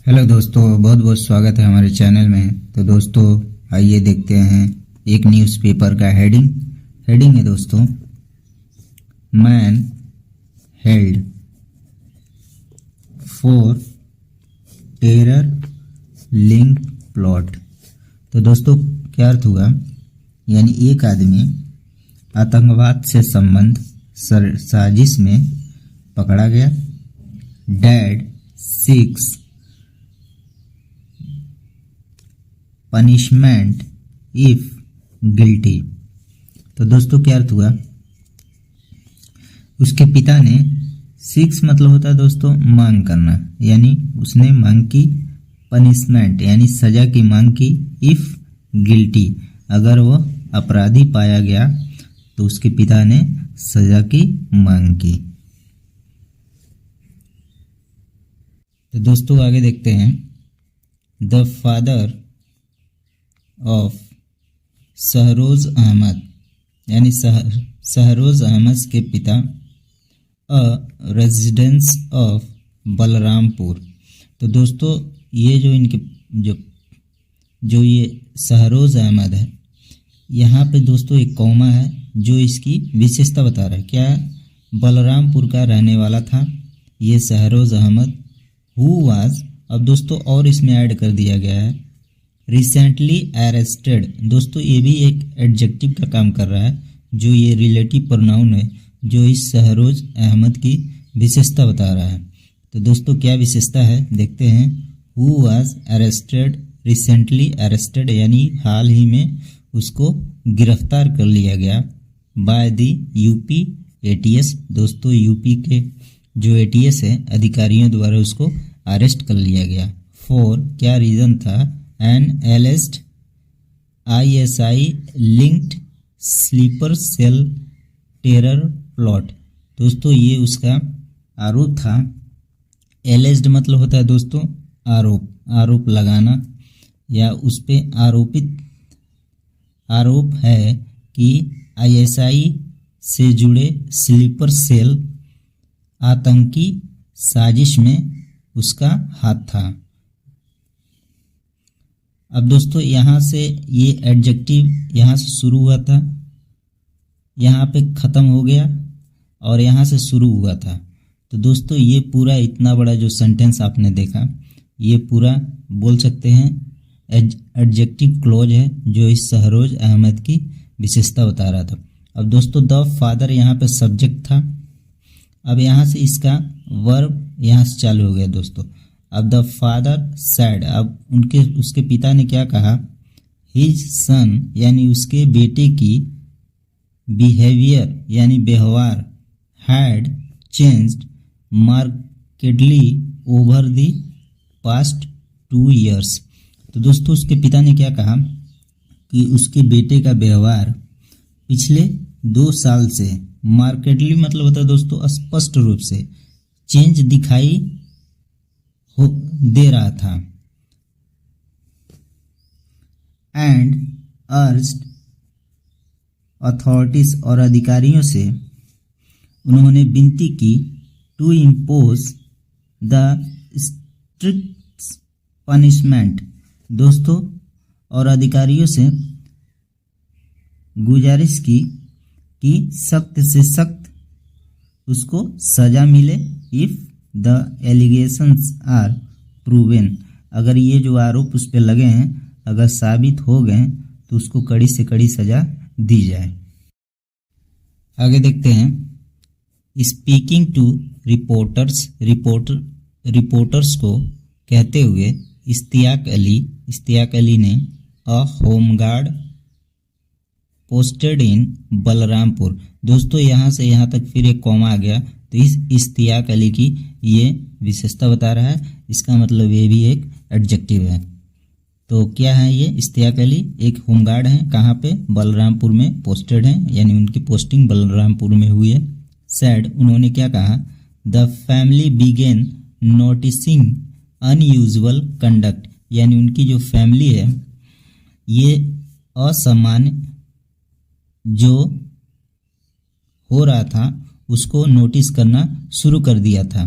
Hello दोस्तों, बहुत बहुत स्वागत है हमारे चैनल में। तो दोस्तों आइए देखते हैं एक न्यूज़पेपर का हेडिंग है दोस्तों, man held for terror link plot. तो दोस्तों क्या अर्थ हुआ, यानी एक आदमी आतंकवाद से संबंध साजिश में पकड़ा गया। Dad seeks punishment if guilty. तो दोस्तों क्या अर्थ हुआ, उसके पिता ने सिक्स मतलब होता है दोस्तों मांग करना, यानी उसने मांग की पनिशमेंट यानी सजा की मांग की, इफ गिल्टी अगर वह अपराधी पाया गया तो उसके पिता ने सजा की मांग की। तो दोस्तों आगे देखते हैं, the father of Shahroz Ahmed यानी शहरोज अहमद के पिता, अ रेजिडेंस ऑफ बलरामपुर। तो दोस्तों ये जो इनके जो ये शहरोज अहमद है, यहाँ पे दोस्तों एक कौमा है जो इसकी विशेषता बता रहा है। क्या बलरामपुर का रहने वाला था ये शहरोज अहमद, हु वाज। अब दोस्तों और इसमें ऐड कर दिया गया है रिसेंटली अरेस्टेड। दोस्तों ये भी एक एडजेक्टिव का काम कर रहा है, जो ये रिलेटिव प्रोनाउन है जो इस शहरोज अहमद की विशेषता बता रहा है। तो दोस्तों क्या विशेषता है देखते हैं, who was arrested recently arrested यानी हाल ही में उसको गिरफ्तार कर लिया गया, बाय द यूपी एटीएस। दोस्तों यूपी के जो एटीएस है अधिकारियों द्वारा उसको अरेस्ट कर लिया गया। फॉर क्या रीज़न था, an alleged ISI linked sleeper cell terror plot. दोस्तों ये उसका आरोप था। एलिस्ड मतलब होता है दोस्तों आरोप लगाना, या उस पे आरोप है कि ISI से जुड़े स्लीपर सेल आतंकी साजिश में उसका हाथ था। अब दोस्तों यहाँ से ये एडजेक्टिव यहाँ से शुरू हुआ था, यहाँ पे ख़त्म हो गया और यहाँ से शुरू हुआ था। तो दोस्तों ये पूरा इतना बड़ा जो सेंटेंस आपने देखा, ये पूरा बोल सकते हैं एडजेक्टिव क्लोज है जो इस शहरोज अहमद की विशेषता बता रहा था। अब दोस्तों द फादर यहाँ पे सब्जेक्ट था, अब यहाँ से इसका वर्ब यहाँ से चालू हो गया दोस्तों। अब द फादर सैड, अब उसके पिता ने क्या कहा, हिज सन यानी उसके बेटे की बिहेवियर यानी व्यवहार, had changed markedly over the past 2 years। तो दोस्तों उसके पिता ने क्या कहा कि उसके बेटे का व्यवहार पिछले 2 साल से, मार्केडली मतलब होता है दोस्तों स्पष्ट रूप से, चेंज दिखाई दे रहा था। एंड अर्ज्ड अथॉरिटीज और अधिकारियों से उन्होंने विनती की to impose the strict punishment. दोस्तों और अधिकारियों से गुजारिश की कि सख्त से सख्त उसको सजा मिले, if the allegations are proven. अगर ये जो आरोप उस पर लगे हैं अगर साबित हो गए तो उसको कड़ी से कड़ी सजा दी जाए। आगे देखते हैं, स्पीकिंग टू रिपोर्टर्स को कहते हुए इश्तियाक अली ने अ होमगार्ड पोस्टेड इन बलरामपुर। दोस्तों यहाँ से यहाँ तक फिर एक कॉमा आ गया, तो इस इश्तियाक अली की ये विशेषता बता रहा है, इसका मतलब ये भी एक एडजेक्टिव है। तो क्या है ये, इश्तियाक अली एक होमगार्ड हैं, कहाँ पे, बलरामपुर में पोस्टेड हैं, यानी उनकी पोस्टिंग बलरामपुर में हुई है। सैड उन्होंने क्या कहा, the family began noticing unusual conduct, यानी उनकी जो फैमिली है ये असामान्य जो हो रहा था उसको नोटिस करना शुरू कर दिया था।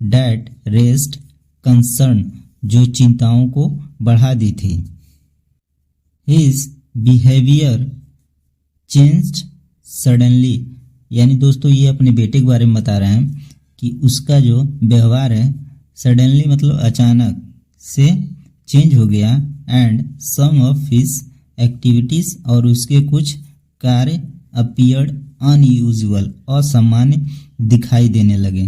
डैट रेस्ड कंसर्न, जो चिंताओं को बढ़ा दी थी। हिज बिहेवियर चेंज्ड सडनली, यानी दोस्तों ये अपने बेटे के बारे में बता रहे हैं कि उसका जो व्यवहार है सडनली मतलब अचानक से चेंज हो गया। And some of his activities, और उसके कुछ कार्य अपीयर्ड अनयूजुअल, असामान्य दिखाई देने लगे।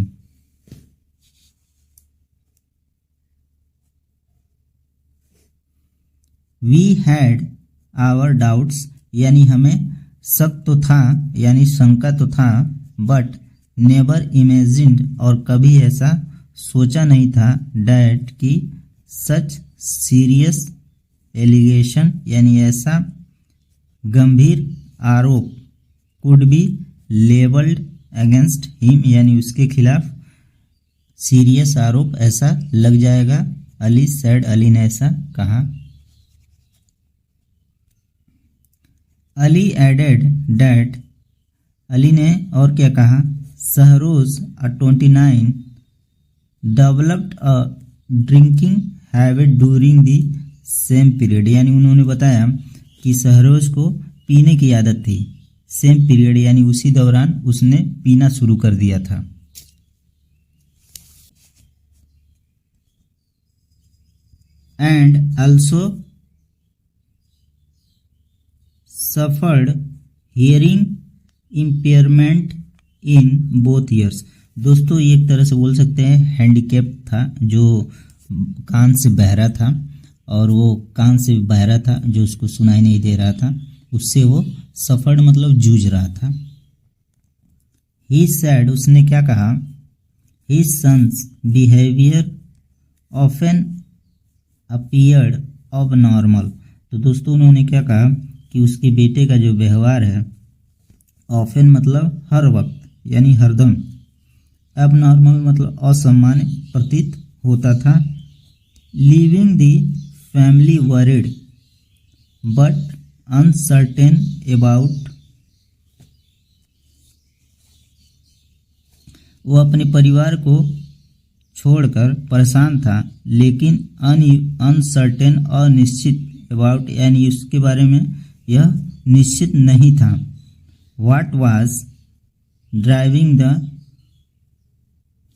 वी हैड आवर डाउट्स, यानी हमें शक तो था यानी शंका तो था, बट नेवर इमेजिन्ड, और कभी ऐसा सोचा नहीं था, डैट की सच सीरियस एलिगेशन, यानी ऐसा गंभीर आरोप could be labelled against him, यानी उसके खिलाफ सीरियस आरोप ऐसा लग जाएगा। अली सैड, अली ने ऐसा कहा। अली एडेड डैट, अली ने और क्या कहा, Shahroz 29 developed a drinking habit during the same period, यानी उन्होंने बताया कि शहरोज को पीने की आदत थी सेम पीरियड, यानी उसी दौरान उसने पीना शुरू कर दिया था। And also suffered hearing impairment in both years. दोस्तों ये एक तरह से बोल सकते हैं हैंडीकैप था, जो कान से बहरा था, और वो कान से बहरा था जो उसको सुनाई नहीं दे रहा था, उससे वो सफर्ड मतलब जूझ रहा था। ही सैड, उसने क्या कहा, his son's behaviour often appeared off normal. तो दोस्तों उन्होंने क्या कहा कि उसके बेटे का जो व्यवहार है, ऑफन मतलब हर वक्त यानी हरदम, अब नॉर्मल मतलब असामान्य प्रतीत होता था। Leaving the family worried but uncertain about, वो अपने परिवार को छोड़कर परेशान था, लेकिन अनसर्टेन अनिश्चित अबाउट, यानी उसके बारे में यह निश्चित नहीं था। What was driving the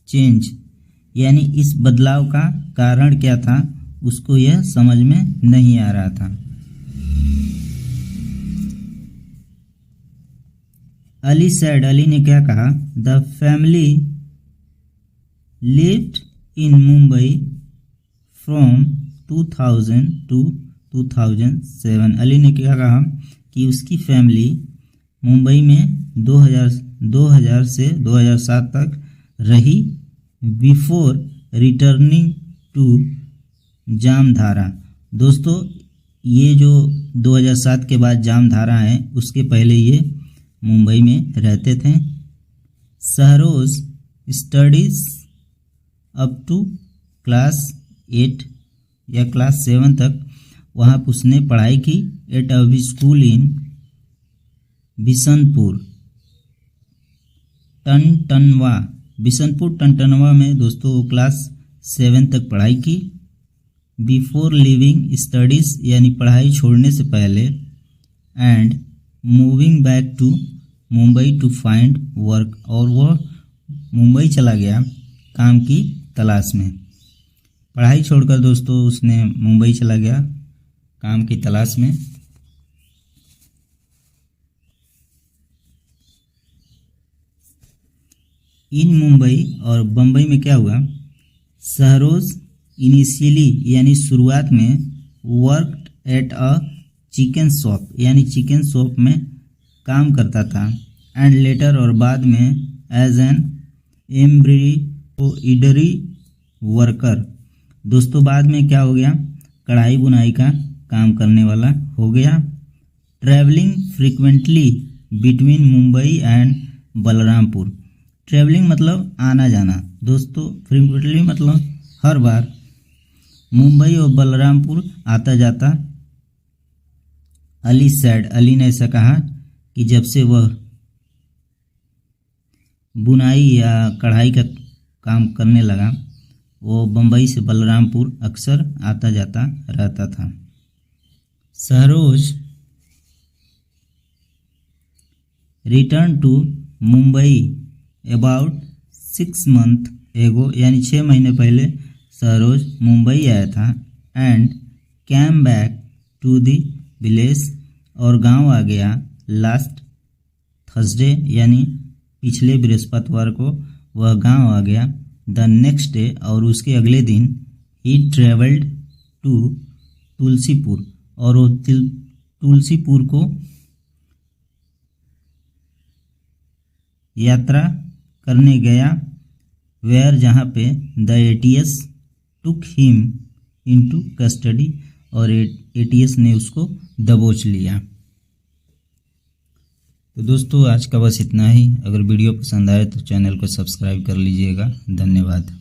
change, यानी इस बदलाव का कारण क्या था, उसको यह समझ में नहीं आ रहा था। अली सैड, अली ने क्या कहा, the family lived in Mumbai from 2000 to 2007। Ali ने क्या कहा कि उसकी फैमिली मुंबई में 2000 से 2007 तक रही, बिफोर रिटर्निंग टू जामधारा। दोस्तों ये जो 2007 के बाद जामधारा है, उसके पहले ये मुंबई में रहते थे। Shahroz studies up to class 8 या क्लास 7 तक वहाँ उसने पढ़ाई की। At a school in Bishanpur Tantanwa, Bishanpur Tantanwa में दोस्तों वो क्लास 7 तक पढ़ाई की। बिफोर लिविंग स्टडीज़, यानी पढ़ाई छोड़ने से पहले। And moving back to Mumbai to find work, और वह मुंबई चला गया काम की तलाश में। पढ़ाई छोड़कर दोस्तों उसने मुंबई चला गया काम की तलाश में। इन मुंबई, और बम्बई में क्या हुआ, शहरोज इनिशियली यानी शुरुआत में worked at a chicken shop, यानी चिकन शॉप में काम करता था। एंड लेटर, और बाद में एज एन एम्ब्रॉयडरी वर्कर। दोस्तों बाद में क्या हो गया, कढ़ाई बुनाई का काम करने वाला हो गया। Travelling frequently between Mumbai and Balrampur. Travelling मतलब आना जाना दोस्तों, फ्रीक्वेंटली मतलब हर बार मुंबई और बलरामपुर आता जाता। अली सैड, अली ने ऐसा कहा कि जब से वह बुनाई या कढ़ाई का काम करने लगा वो बम्बई से बलरामपुर अक्सर आता जाता रहता था। Shahroz return to Mumbai about 6 months एगो, यानी 6 महीने पहले सहरोज मुंबई आया था। And came back to the village, और गांव आ गया लास्ट थर्सडे, यानी पिछले बृहस्पतिवार को वह गांव आ गया। द नेक्स्ट डे, और उसके अगले दिन ही ट्रेवल्ड टू तुलसीपुर, और वो तुलसीपुर को यात्रा करने गया। वेयर, जहाँ पे the ATS took him into custody, और एटीएस ने उसको दबोच लिया। तो दोस्तों आज का बस इतना ही। अगर वीडियो पसंद आए तो चैनल को सब्सक्राइब कर लीजिएगा। धन्यवाद।